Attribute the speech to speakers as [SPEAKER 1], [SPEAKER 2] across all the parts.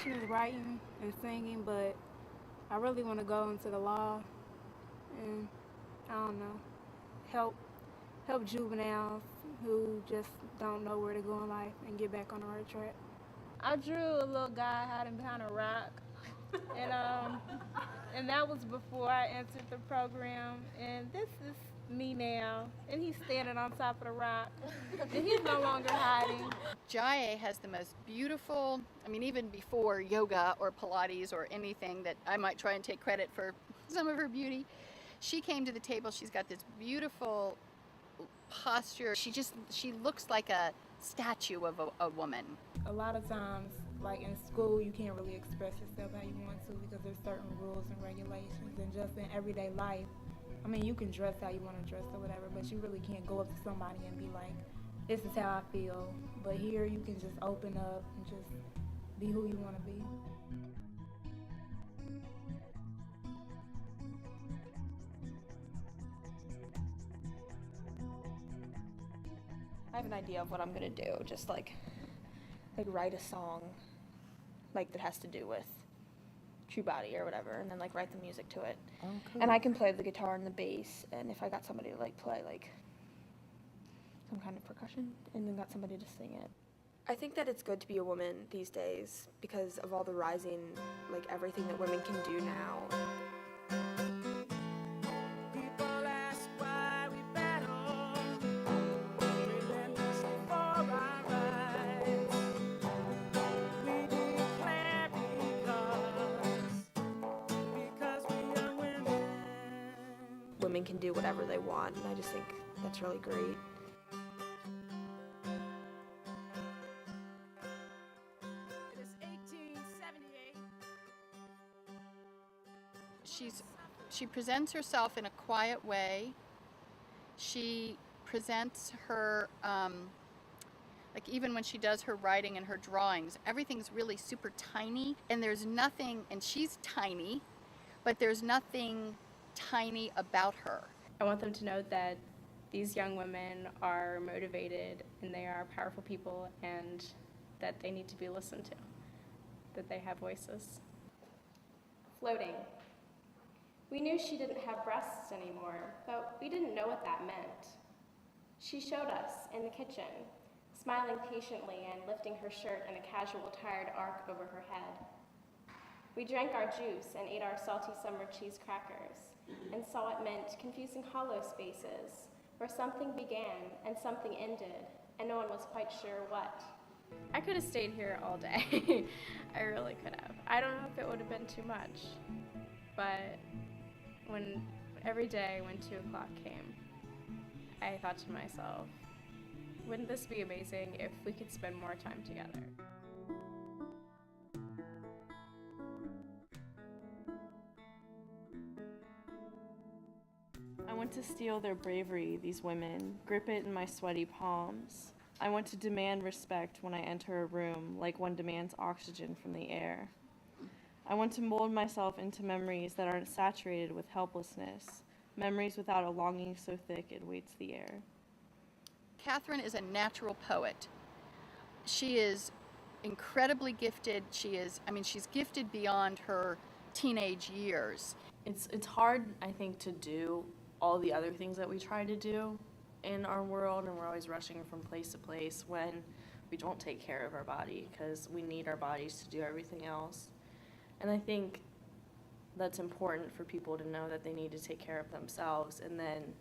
[SPEAKER 1] passion is writing and singing, but I really want to go into the law and, I don't know, help juveniles who just don't know where to go in life and get back on the right track. I drew a little guy hiding behind a rock, and that was before I entered the program. And this is me now, and he's standing on top of the rock, and he's no longer hiding.
[SPEAKER 2] Jaya has the most beautiful, I mean, even before yoga or Pilates or anything that I might try and take credit for some of her beauty, she came to the table. She's got this beautiful posture. She looks like a statue of a woman.
[SPEAKER 1] A lot of times, like in school, you can't really express yourself how you want to because there's certain rules and regulations, and just in everyday life, I mean, you can dress how you want to dress or whatever, but you really can't go up to somebody and be like, this is how I feel. But here you can just open up and just be who you want to be.
[SPEAKER 3] I have an idea of what I'm gonna do, just like write a song like that has to do with True Body or whatever, and then like write the music to it.
[SPEAKER 4] Oh, cool.
[SPEAKER 3] And I can play the guitar and the bass, and if I got somebody to like play like some kind of percussion, and then got somebody to sing it.
[SPEAKER 5] I think that it's good to be a woman these days because of all the rising, like everything that women can do now. Women can do whatever they want, and I just think that's really great.
[SPEAKER 1] It is 1878.
[SPEAKER 2] She presents herself in a quiet way. She presents her, like even when she does her writing and her drawings, everything's really super tiny, and there's nothing, and she's tiny, but there's nothing tiny about her.
[SPEAKER 6] I want them to know that these young women are motivated and they are powerful people and that they need to be listened to, that they have voices.
[SPEAKER 7] Floating. We knew she didn't have breasts anymore, but we didn't know what that meant. She showed us in the kitchen, smiling patiently and lifting her shirt in a casual, tired arc over her head. We drank our juice and ate our salty summer cheese crackers and saw it meant confusing hollow spaces where something began and something ended, and no one was quite sure what.
[SPEAKER 6] I could have stayed here all day. I really could have. I don't know if it would have been too much, but every day when 2 o'clock came, I thought to myself, wouldn't this be amazing if we could spend more time together?
[SPEAKER 8] I want to steal their bravery, these women, grip it in my sweaty palms. I want to demand respect when I enter a room, like one demands oxygen from the air. I want to mold myself into memories that aren't saturated with helplessness, memories without a longing so thick it weights the air.
[SPEAKER 2] Catherine is a natural poet. She is incredibly gifted. She's gifted beyond her teenage years.
[SPEAKER 8] It's hard, I think, to do all the other things that we try to do in our world, and we're always rushing from place to place when we don't take care of our body because we need our bodies to do everything else. And I think that's important for people to know that they need to take care of themselves and then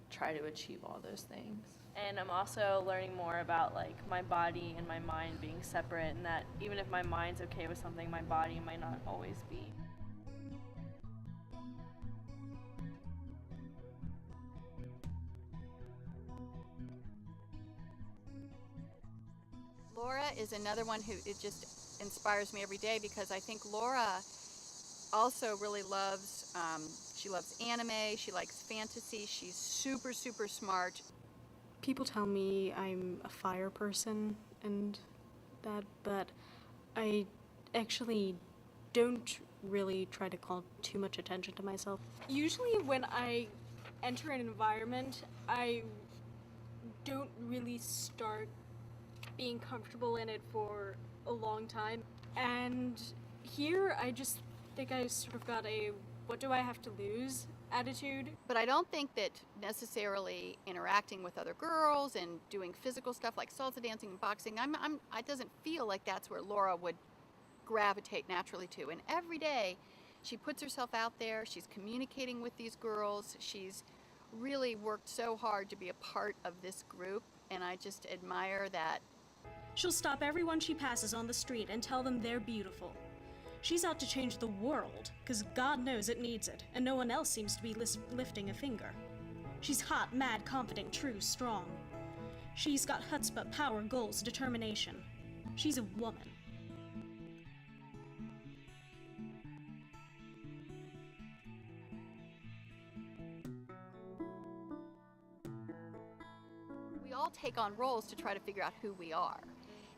[SPEAKER 8] try to achieve all those things. And I'm also learning more about like my body and my mind being separate, and that even if my mind's okay with something, my body might not always be.
[SPEAKER 2] Laura is another one who it just inspires me every day because I think Laura also really loves, she loves anime, she likes fantasy, she's super, super smart.
[SPEAKER 9] People tell me I'm a fire person and that, but I actually don't really try to call too much attention to myself. Usually when I enter an environment, I don't really start being comfortable in it for a long time. And here, I just think I sort of got a what do I have to lose attitude.
[SPEAKER 2] But I don't think that necessarily interacting with other girls and doing physical stuff like salsa dancing and boxing, I doesn't feel like that's where Laura would gravitate naturally to. And every day she puts herself out there, she's communicating with these girls, she's really worked so hard to be a part of this group, and I just admire that.
[SPEAKER 4] She'll stop everyone she passes on the street and tell them they're beautiful. She's out to change the world, because God knows it needs it, and no one else seems to be lifting a finger. She's hot, mad, confident, true, strong. She's got chutzpah, power, goals, determination. She's a woman.
[SPEAKER 2] We all take on roles to try to figure out who we are.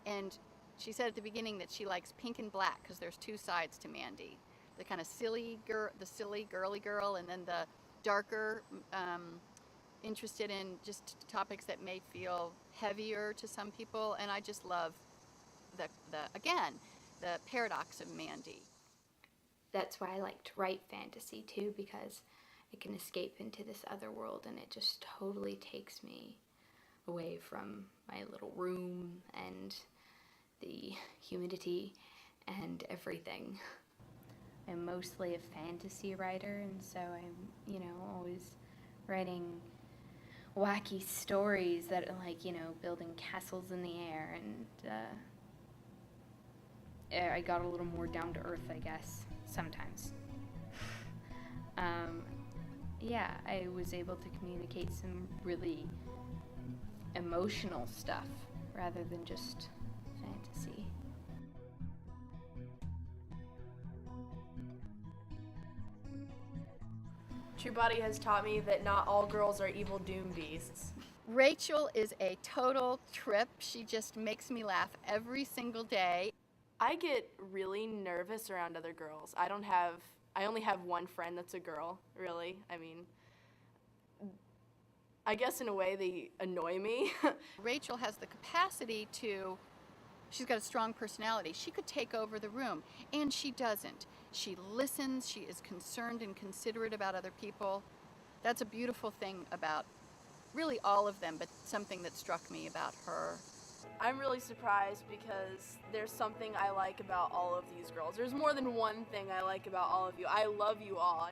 [SPEAKER 2] And she said at the beginning that she likes pink and black because there's two sides to Mandy. The kind of silly girly girl, and then the darker, interested in just topics that may feel heavier to some people. And I just love the paradox of Mandy.
[SPEAKER 10] That's why I like to write fantasy too, because I can escape into this other world and it just totally takes me away from my little room and the humidity and everything.
[SPEAKER 11] I'm mostly a fantasy writer, and so I'm, always writing wacky stories that are like, building castles in the air, and I got a little more down to earth, I guess, sometimes. Yeah, I was able to communicate some really emotional stuff rather than just fantasy.
[SPEAKER 8] True Body has taught me that not all girls are evil doom beasts.
[SPEAKER 2] Rachel is a total trip. She just makes me laugh every single day.
[SPEAKER 8] I get really nervous around other girls. I only have one friend that's a girl, really. I guess in a way they annoy me.
[SPEAKER 2] Rachel has the capacity she's got a strong personality. She could take over the room, and she doesn't. She listens, she is concerned and considerate about other people. That's a beautiful thing about really all of them, but something that struck me about her.
[SPEAKER 8] I'm really surprised because there's something I like about all of these girls. There's more than one thing I like about all of you. I love you all.